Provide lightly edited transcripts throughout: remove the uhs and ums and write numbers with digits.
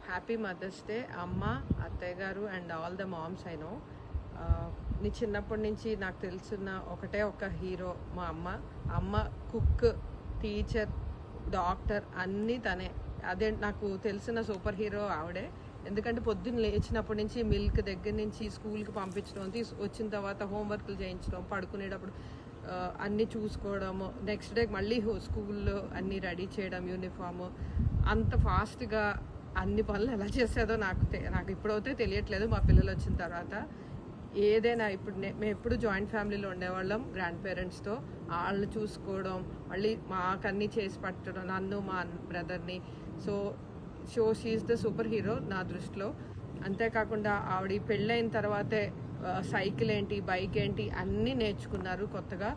Happy mother's day అమ్మ, అత్తయ్య గారు and all the moms. I know నీ చిన్నప్పటి నుంచి నాకు తెలిసిన ఒకటే ఒక హీరో మా అమ్మ. అమ్మ కుక్, టీచర్, డాక్టర్ అన్నీ తనే. అదే నాకు తెలిసిన సూపర్ హీరో ఆవిడే. ఎందుకంటే పొద్దున్న లేచినప్పటి నుంచి మిల్క్ దగ్గర నుంచి స్కూల్కి పంపించడం, వచ్చిన తర్వాత హోంవర్క్లు చేయించడం, పడుకునేటప్పుడు అన్నీ చూసుకోవడము, నెక్స్ట్ డే మళ్ళీ స్కూల్లో అన్నీ రెడీ చేయడం, యూనిఫాము, అంత ఫాస్ట్గా అన్ని పనులు ఎలా చేసేదో నాకు ఇప్పుడైతే తెలియట్లేదు. మా పిల్లలు వచ్చిన తర్వాత ఏదైనా ఇప్పుడు మేము ఎప్పుడు జాయింట్ ఫ్యామిలీలో ఉండేవాళ్ళం గ్రాండ్ పేరెంట్స్తో. వాళ్ళని చూసుకోవడం, మళ్ళీ మాకన్నీ చేసి పట్టడం, నన్ను మా బ్రదర్ని. So she is the superhero నా దృష్టిలో. అంతేకాకుండా ఆవిడ పెళ్ళైన తర్వాతే సైకిల్ ఏంటి, బైక్ ఏంటి అన్నీ నేర్చుకున్నారు కొత్తగా.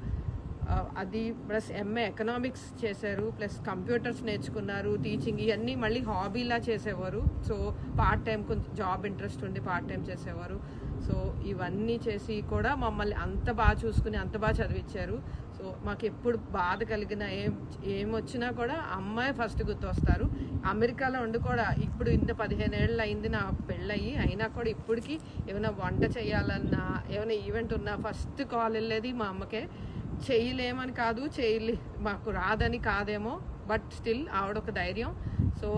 అది ప్లస్ ఎంఏ ఎకనామిక్స్ చేశారు, ప్లస్ కంప్యూటర్స్ నేర్చుకున్నారు, టీచింగ్ ఇవన్నీ మళ్ళీ హాబీలా చేసేవారు. సో పార్ట్ టైం కొంచెం జాబ్ ఇంట్రెస్ట్ ఉండి పార్ట్ టైం చేసేవారు. సో ఇవన్నీ చేసి కూడా మమ్మల్ని అంత బాగా చూసుకుని అంత బాగా చదివించారు. సో మాకు ఎప్పుడు బాధ కలిగిన ఏం వచ్చినా కూడా అమ్మాయి ఫస్ట్ గుర్తొస్తారు. అమెరికాలో ఉండి కూడా ఇప్పుడు ఇంత 15 ఏళ్ళు అయింది నా పెళ్ళయి, అయినా కూడా ఇప్పటికీ ఏమైనా వంట చేయాలన్నా ఏమైనా ఈవెంట్ ఉన్నా ఫస్ట్ కాల్ వెళ్ళేది మా అమ్మకే. చేయలేమని కాదు, మాకు రాదని కాదేమో, బట్ స్టిల్ ఆవిడొక ధైర్యం. సో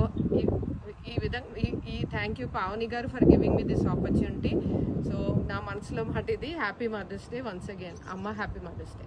ఈ విధంగా ఈ thank you Pavani garu for giving me this opportunity. So నా మనసులో మాట ఇది. Happy mother's day once again అమ్మ, హ్యాపీ మదర్స్ డే.